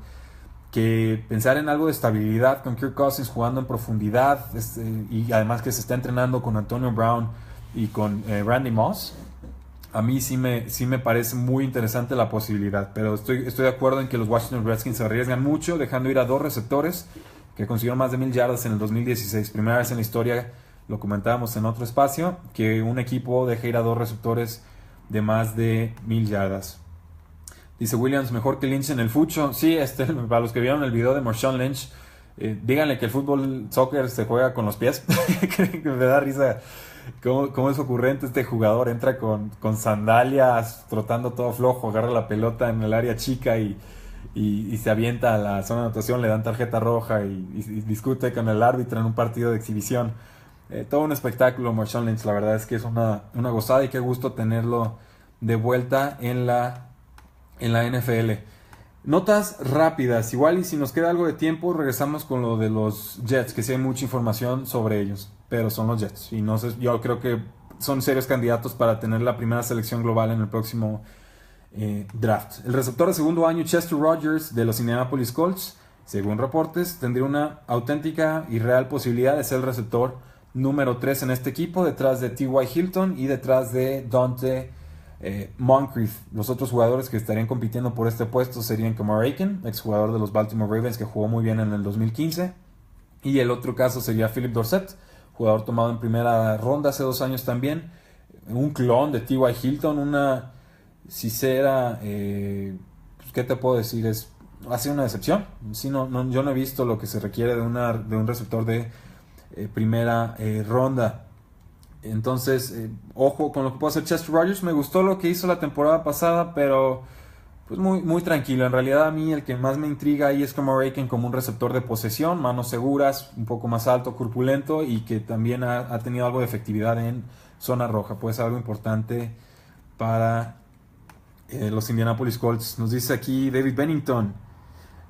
que pensar en algo de estabilidad con Kirk Cousins jugando en profundidad, y además que se está entrenando con Antonio Brown y con Randy Moss, a mí sí me parece muy interesante la posibilidad. Pero estoy de acuerdo en que los Washington Redskins se arriesgan mucho dejando ir a 2 receptores que consiguieron más de 1000 yardas en el 2016. Primera vez en la historia, lo comentábamos en otro espacio, que un equipo deja ir a 2 receptores de más de 1000 yardas. Dice Williams, mejor que Lynch en el fucho. Sí, para los que vieron el video de Marshawn Lynch, díganle que el fútbol, soccer se juega con los pies. Me da risa cómo es ocurrente este jugador. Entra con sandalias, trotando todo flojo, agarra la pelota en el área chica y se avienta a la zona de anotación, le dan tarjeta roja y discute con el árbitro en un partido de exhibición. Todo un espectáculo Marshawn Lynch. La verdad es que es una gozada y qué gusto tenerlo de vuelta en la NFL. Notas rápidas, igual y si nos queda algo de tiempo regresamos con lo de los Jets, que sí hay mucha información sobre ellos, pero son los Jets y no sé, yo creo que son serios candidatos para tener la primera selección global en el próximo draft. El receptor de segundo año Chester Rogers de los Indianapolis Colts, según reportes, tendría una auténtica y real posibilidad de ser el receptor número 3 en este equipo, detrás de T.Y. Hilton y detrás de Dante Moncrief. Los otros jugadores que estarían compitiendo por este puesto serían Kamar Aiken, exjugador de los Baltimore Ravens que jugó muy bien en el 2015, y el otro caso sería Philip Dorsett, jugador tomado en primera ronda hace 2 años también, un clon de T.Y. Hilton, una sincera, pues, ¿qué te puedo decir? Ha sido una decepción. Sí, yo no he visto lo que se requiere de un receptor de primera ronda. Entonces, ojo con lo que puede hacer Chester Rogers. Me gustó lo que hizo la temporada pasada, pero pues muy, muy tranquilo. En realidad a mí el que más me intriga ahí es Kamar Aiken como un receptor de posesión, manos seguras, un poco más alto, corpulento y que también ha tenido algo de efectividad en zona roja. Puede ser algo importante para los Indianapolis Colts. Nos dice aquí David Bennington.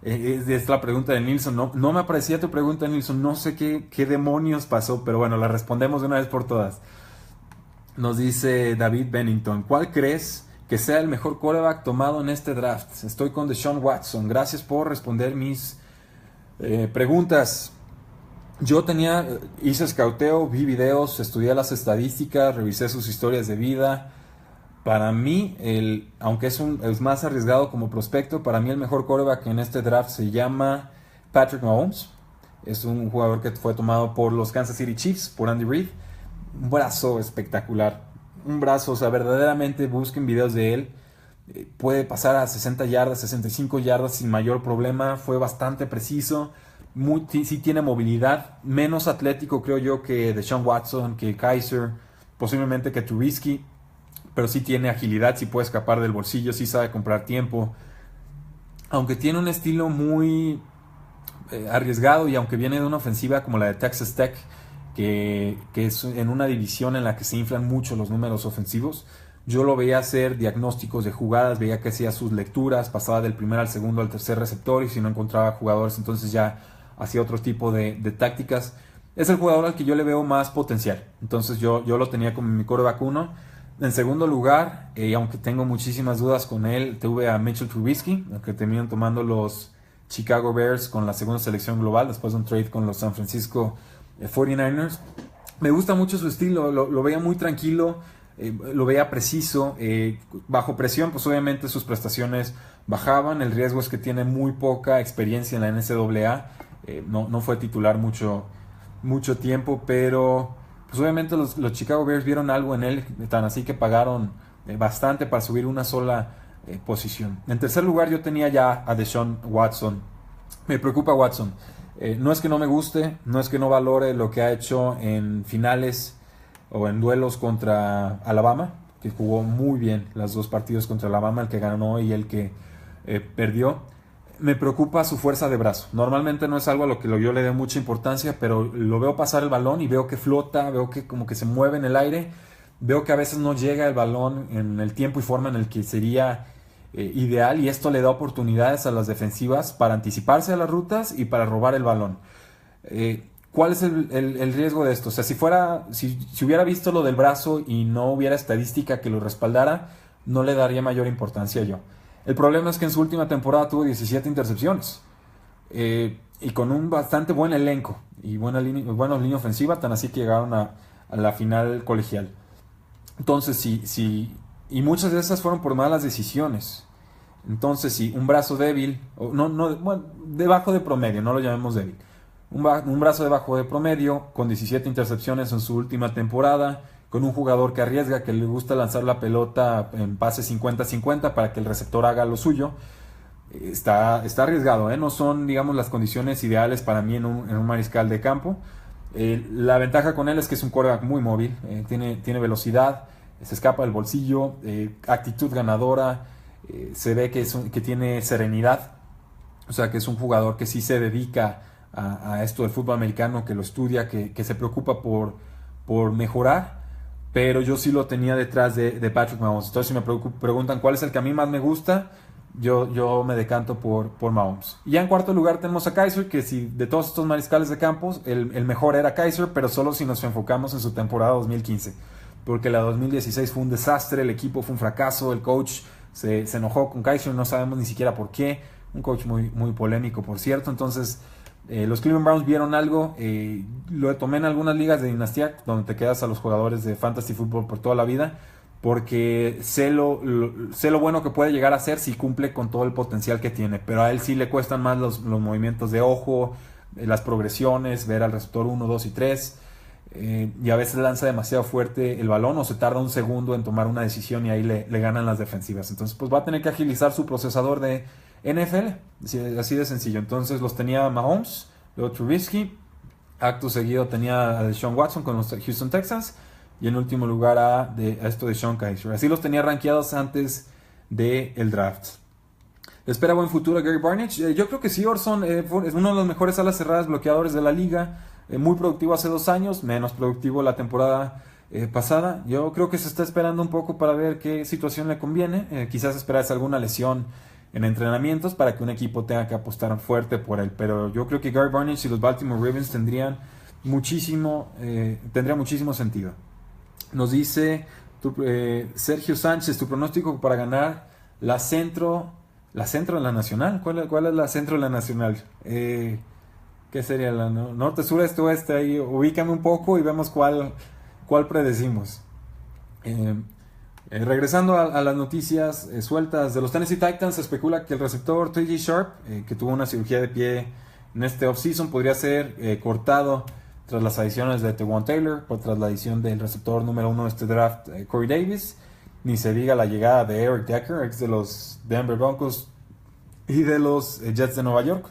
Es la pregunta de Nilsson. No me aparecía tu pregunta, Nilsson. No sé qué demonios pasó, pero bueno, la respondemos de una vez por todas. Nos dice David Bennington, ¿cuál crees que sea el mejor quarterback tomado en este draft? Estoy con Deshaun Watson. Gracias por responder mis preguntas. Yo hice scouteo, vi videos, estudié las estadísticas, revisé sus historias de vida. Para mí, aunque es más arriesgado como prospecto, para mí el mejor quarterback en este draft se llama Patrick Mahomes. Es un jugador que fue tomado por los Kansas City Chiefs, por Andy Reid. Un brazo espectacular. Un brazo, o sea, verdaderamente busquen videos de él. Puede pasar a 60 yardas, 65 yardas sin mayor problema. Fue bastante preciso. Sí tiene movilidad. Menos atlético creo yo que Deshaun Watson, que Kaiser, posiblemente que Trubisky. Pero sí tiene agilidad, sí puede escapar del bolsillo, sí sabe comprar tiempo. Aunque tiene un estilo muy arriesgado y aunque viene de una ofensiva como la de Texas Tech, que es en una división en la que se inflan mucho los números ofensivos, yo lo veía hacer diagnósticos de jugadas, veía que hacía sus lecturas, pasaba del primer al segundo al tercer receptor y si no encontraba jugadores entonces ya hacía otro tipo de tácticas. Es el jugador al que yo le veo más potencial, entonces yo lo tenía como mi quarterback 1. En segundo lugar, aunque tengo muchísimas dudas con él, tuve a Mitchell Trubisky, que terminan tomando los Chicago Bears con la segunda selección global después de un trade con los San Francisco 49ers. Me gusta mucho su estilo, lo veía muy tranquilo, lo veía preciso, bajo presión pues obviamente sus prestaciones bajaban, el riesgo es que tiene muy poca experiencia en la NCAA, no fue titular mucho tiempo, pero pues obviamente los Chicago Bears vieron algo en él, tan así que pagaron bastante para subir una sola posición. En tercer lugar yo tenía ya a Deshaun Watson. Me preocupa Watson. No es que no me guste, no es que no valore lo que ha hecho en finales o en duelos contra Alabama, que jugó muy bien los 2 partidos contra Alabama, el que ganó y el que perdió. Me preocupa su fuerza de brazo. Normalmente no es algo a lo que yo le dé mucha importancia, pero lo veo pasar el balón y veo que flota, veo que como que se mueve en el aire, veo que a veces no llega el balón en el tiempo y forma en el que sería ideal, y esto le da oportunidades a las defensivas para anticiparse a las rutas y para robar el balón. ¿Cuál es el riesgo de esto? O sea, si hubiera visto lo del brazo y no hubiera estadística que lo respaldara, no le daría mayor importancia yo. El problema es que en su última temporada tuvo 17 intercepciones. Y con un bastante buen elenco y buena línea ofensiva, tan así que llegaron a la final colegial. Entonces, y muchas de esas fueron por malas decisiones. Entonces, si un brazo débil, debajo de promedio, no lo llamemos débil, un brazo debajo de promedio, con 17 intercepciones en su última temporada, con un jugador que arriesga, que le gusta lanzar la pelota en pase 50-50 para que el receptor haga lo suyo, está arriesgado, ¿eh? No son, digamos, las condiciones ideales para mí en un mariscal de campo. La ventaja con él es que es un quarterback muy móvil, tiene velocidad, se escapa del bolsillo, actitud ganadora, se ve que tiene serenidad, o sea que es un jugador que sí se dedica a esto del fútbol americano, que lo estudia, que se preocupa por mejorar, pero yo sí lo tenía detrás de Patrick Mahomes. Entonces, si me preguntan cuál es el que a mí más me gusta, yo me decanto por Mahomes. Y ya en cuarto lugar tenemos a Kizer, que si de todos estos mariscales de campos, el mejor era Kizer, pero solo si nos enfocamos en su temporada 2015, porque la 2016 fue un desastre, el equipo fue un fracaso, el coach se enojó con Kizer, no sabemos ni siquiera por qué, un coach muy, muy polémico, por cierto. Entonces los Cleveland Browns vieron algo, lo tomé en algunas ligas de dinastía, donde te quedas a los jugadores de fantasy fútbol por toda la vida, porque sé lo bueno que puede llegar a ser si cumple con todo el potencial que tiene, pero a él sí le cuestan más los movimientos de ojo, las progresiones, ver al receptor 1, 2 y 3, y a veces lanza demasiado fuerte el balón o se tarda un segundo en tomar una decisión y ahí le ganan las defensivas. Entonces pues va a tener que agilizar su procesador de NFL, así de sencillo. Entonces los tenía Mahomes, luego Trubisky, acto seguido tenía a Deshaun Watson con los Houston Texans, y en último lugar a esto de Sean Kizer. Así los tenía rankeados antes del draft. ¿Le espera buen futuro a Gary Barnidge? Yo creo que sí. Orson es uno de los mejores alas cerradas bloqueadores de la liga. Muy productivo hace 2 años, menos productivo la temporada pasada. Yo creo que se está esperando un poco para ver qué situación le conviene. Quizás esperarse alguna lesión en entrenamientos para que un equipo tenga que apostar fuerte por él. Pero yo creo que Gary Barnidge y los Baltimore Ravens tendría muchísimo sentido. Nos dice Sergio Sánchez, tu pronóstico para ganar la centro de la nacional. ¿Cuál es la centro de la nacional? ¿Qué sería? ¿La norte, sur, este, oeste? Ahí ubícame un poco y vemos cuál predecimos. Regresando a las noticias sueltas de los Tennessee Titans, se especula que el receptor TJ Sharp, que tuvo una cirugía de pie en este offseason, podría ser cortado tras las adiciones de Tewan Taylor, o tras la adición del receptor número 1 de este draft, Corey Davis. Ni se diga la llegada de Eric Decker, ex de los Denver Broncos y de los Jets de Nueva York,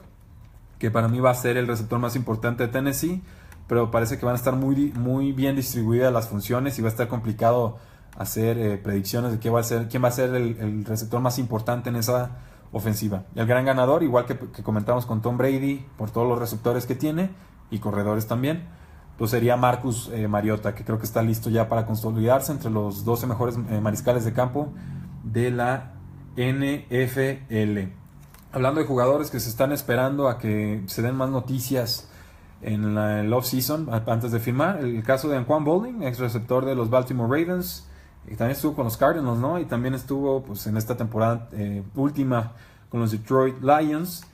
que para mí va a ser el receptor más importante de Tennessee, pero parece que van a estar muy, muy bien distribuidas las funciones y va a estar complicado hacer predicciones de quién va a ser el receptor más importante en esa ofensiva. El gran ganador, igual que comentamos con Tom Brady, por todos los receptores que tiene y corredores también, pues sería Marcus Mariota, que creo que está listo ya para consolidarse entre los 12 mejores mariscales de campo de la NFL. Hablando de jugadores que se están esperando a que se den más noticias en el off-season antes de firmar, el caso de Anquan Boldin, ex receptor de los Baltimore Ravens, y también estuvo con los Cardinals, ¿no? Y también estuvo pues en esta temporada última con los Detroit Lions.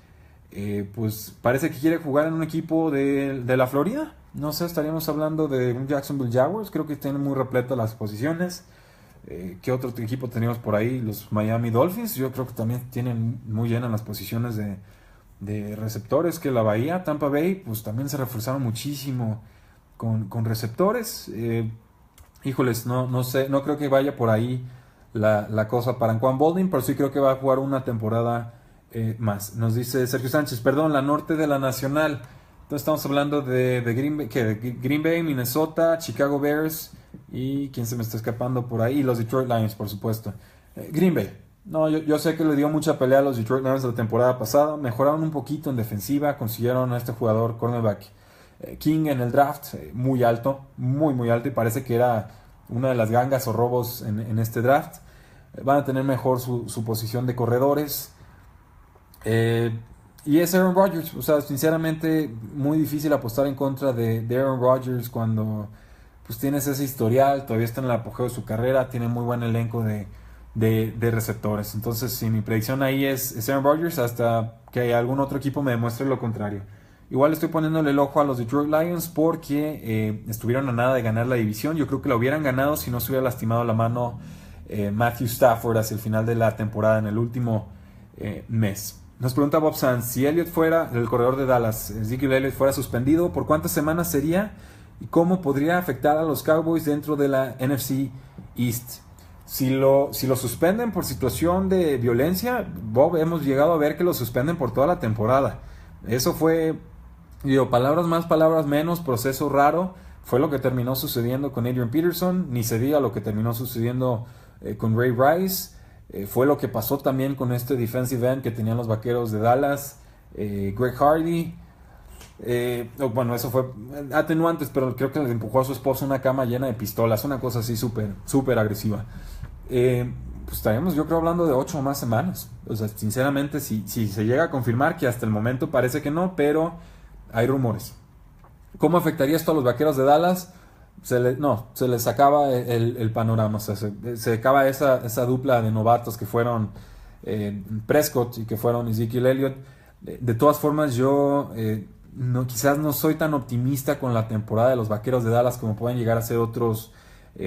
Pues parece que quiere jugar en un equipo de la Florida. No sé, estaríamos hablando de un Jacksonville Jaguars. Creo que tienen muy repletas las posiciones. ¿Qué otro equipo tenemos por ahí? Los Miami Dolphins. Yo creo que también tienen muy llenas las posiciones de receptores. Que la Bahía, Tampa Bay, pues también se reforzaron muchísimo con receptores. Híjoles, no sé, no creo que vaya por ahí la cosa para Anquan Boldin, pero sí creo que va a jugar una temporada más. Nos dice Sergio Sánchez, la norte de la nacional. Entonces estamos hablando de Green Bay, Minnesota, Chicago Bears y quién se me está escapando por ahí, los Detroit Lions, por supuesto. Green Bay. No, yo sé que le dio mucha pelea a los Detroit Lions la temporada pasada. Mejoraron un poquito en defensiva, consiguieron a este jugador cornerback King en el draft, muy alto, muy muy alto, y parece que era una de las gangas o robos en este draft. van a tener mejor su posición de corredores. Y es Aaron Rodgers, o sea, sinceramente muy difícil apostar en contra de Aaron Rodgers cuando pues tienes ese historial, todavía está en el apogeo de su carrera, tiene muy buen elenco de receptores. Entonces, sí, mi predicción ahí es Aaron Rodgers hasta que algún otro equipo me demuestre lo contrario. Igual estoy poniéndole el ojo a los Detroit Lions porque estuvieron a nada de ganar la división. Yo creo que la hubieran ganado si no se hubiera lastimado la mano Matthew Stafford hacia el final de la temporada en el último mes. Nos pregunta Bob Sanz, si Elliott fuera, el corredor de Dallas, Ezekiel Elliott fuera suspendido, ¿por cuántas semanas sería? ¿Y cómo podría afectar a los Cowboys dentro de la NFC East? Si lo suspenden por situación de violencia, Bob, hemos llegado a ver que lo suspenden por toda la temporada. Eso fue, digo, palabras más, palabras menos, proceso raro. Fue lo que terminó sucediendo con Adrian Peterson, ni se diga lo que terminó sucediendo con Ray Rice. Fue lo que pasó también con este defensive end que tenían los Vaqueros de Dallas, Greg Hardy. Bueno, eso fue atenuantes, pero creo que le empujó a su esposa una cama llena de pistolas, una cosa así súper agresiva. Pues estaríamos, yo creo, hablando de 8 o más semanas. O sea, sinceramente, si se llega a confirmar, que hasta el momento parece que no, pero hay rumores. ¿Cómo afectaría esto a los Vaqueros de Dallas? Se les acaba el panorama. O sea, se acaba esa dupla de novatos que fueron Prescott y que fueron Ezekiel Elliott. De todas formas, yo quizás no soy tan optimista con la temporada de los Vaqueros de Dallas como pueden llegar a ser otros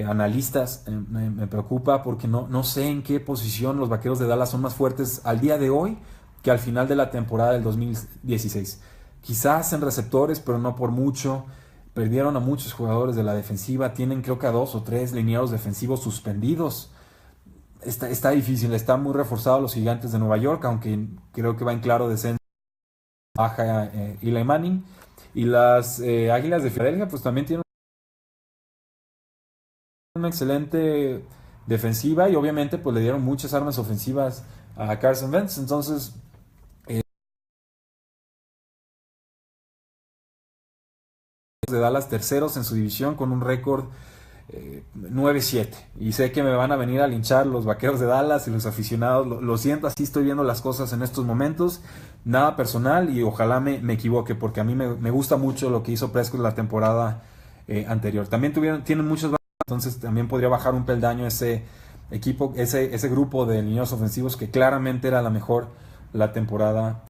analistas. Me preocupa porque no sé en qué posición los Vaqueros de Dallas son más fuertes al día de hoy que al final de la temporada del 2016. Quizás en receptores, pero no por mucho. Perdieron a muchos jugadores de la defensiva. Tienen creo que a 2 o 3 linieros defensivos suspendidos. Está difícil. Están muy reforzados los Gigantes de Nueva York, aunque creo que va en claro descenso. Baja Eli Manning. Y las Águilas de Filadelfia pues también tienen una excelente defensiva y obviamente pues le dieron muchas armas ofensivas a Carson Wentz. Entonces de Dallas terceros en su división con un récord 9-7 y sé que me van a venir a linchar los Vaqueros de Dallas y los aficionados, lo siento, así estoy viendo las cosas en estos momentos, nada personal y ojalá me equivoque porque a mí me gusta mucho lo que hizo Prescott la temporada anterior. También tienen muchos, entonces también podría bajar un peldaño ese equipo, ese grupo de linieros ofensivos que claramente era la mejor la temporada